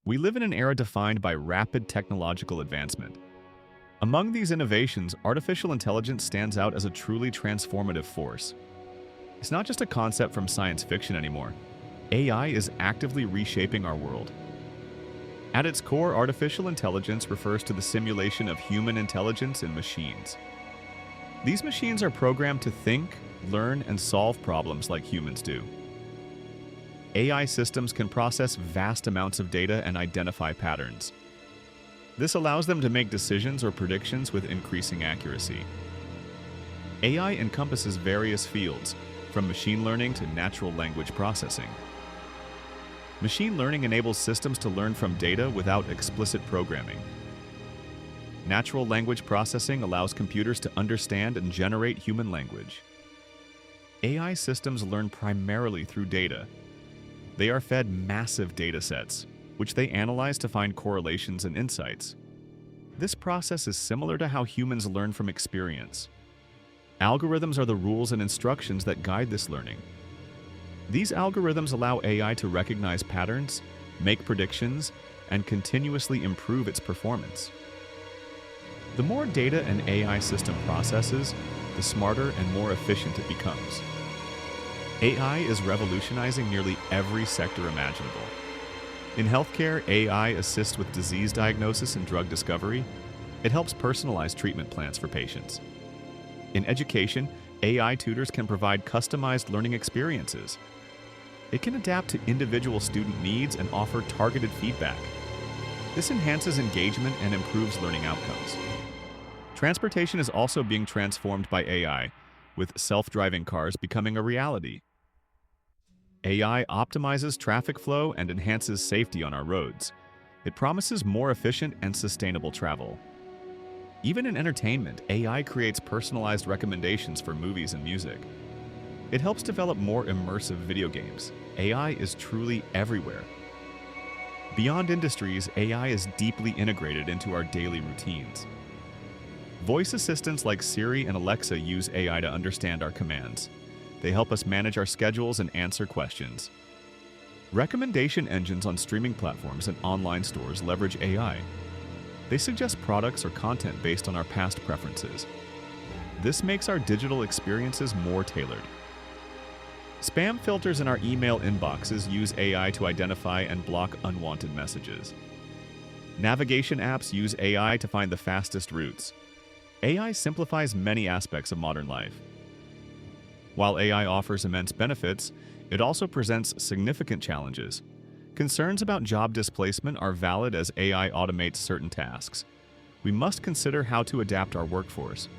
We live in an era defined by rapid technological advancement. Among these innovations, artificial intelligence stands out as a truly transformative force. It's not just a concept from science fiction anymore. AI is actively reshaping our world. At its core, artificial intelligence refers to the simulation of human intelligence in machines. These machines are programmed to think, learn, and solve problems like humans do. AI systems can process vast amounts of data and identify patterns. This allows them to make decisions or predictions with increasing accuracy. AI encompasses various fields, from machine learning to natural language processing. Machine learning enables systems to learn from data without explicit programming. Natural language processing allows computers to understand and generate human language. AI systems learn primarily through data. They are fed massive data sets, which they analyze to find correlations and insights. This process is similar to how humans learn from experience. Algorithms are the rules and instructions that guide this learning. These algorithms allow AI to recognize patterns, make predictions, and continuously improve its performance. The more data an AI system processes, the smarter and more efficient it becomes. AI is revolutionizing nearly every sector imaginable. In healthcare, AI assists with disease diagnosis and drug discovery. It helps personalize treatment plans for patients. In education, AI tutors can provide customized learning experiences. It can adapt to individual student needs and offer targeted feedback. This enhances engagement and improves learning outcomes. Transportation is also being transformed by AI, with self-driving cars becoming a reality. AI optimizes traffic flow and enhances safety on our roads. It promises more efficient and sustainable travel. Even in entertainment, AI creates personalized recommendations for movies and music. It helps develop more immersive video games. AI is truly everywhere. Beyond industries, AI is deeply integrated into our daily routines. Voice assistants like Siri and Alexa use AI to understand our commands. They help us manage our schedules and answer questions. Recommendation engines on streaming platforms and online stores leverage AI. They suggest products or content based on our past preferences. This makes our digital experiences more tailored. Spam filters in our email inboxes use AI to identify and block unwanted messages. Navigation apps use AI to find the fastest routes. AI simplifies many aspects of modern life. While AI offers immense benefits, it also presents significant challenges. Concerns about job displacement are valid as AI automates certain tasks. We must consider how to adapt our workforce.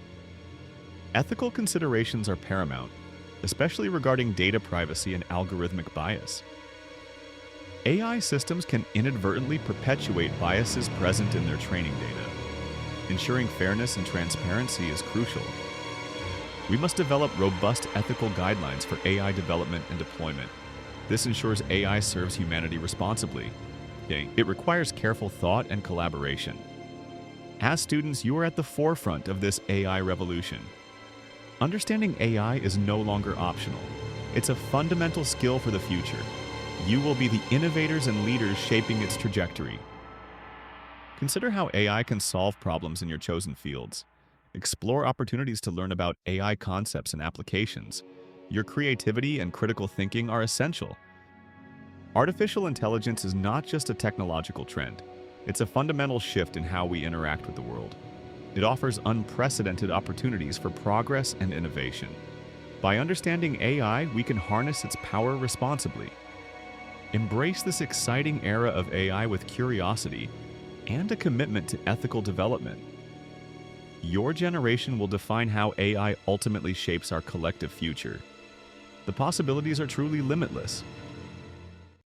Ethical considerations are paramount, especially regarding data privacy and algorithmic bias. AI systems can inadvertently perpetuate biases present in their training data. Ensuring fairness and transparency is crucial. We must develop robust ethical guidelines for AI development and deployment. This ensures AI serves humanity responsibly. It requires careful thought and collaboration. As students, you are at the forefront of this AI revolution. Understanding AI is no longer optional. It's a fundamental skill for the future. You will be the innovators and leaders shaping its trajectory. Consider how AI can solve problems in your chosen fields. Explore opportunities to learn about AI concepts and applications. Your creativity and critical thinking are essential. Artificial intelligence is not just a technological trend. It's a fundamental shift in how we interact with the world. It offers unprecedented opportunities for progress and innovation. By understanding AI, we can harness its power responsibly. Embrace this exciting era of AI with curiosity and a commitment to ethical development. Your generation will define how AI ultimately shapes our collective future. The possibilities are truly limitless.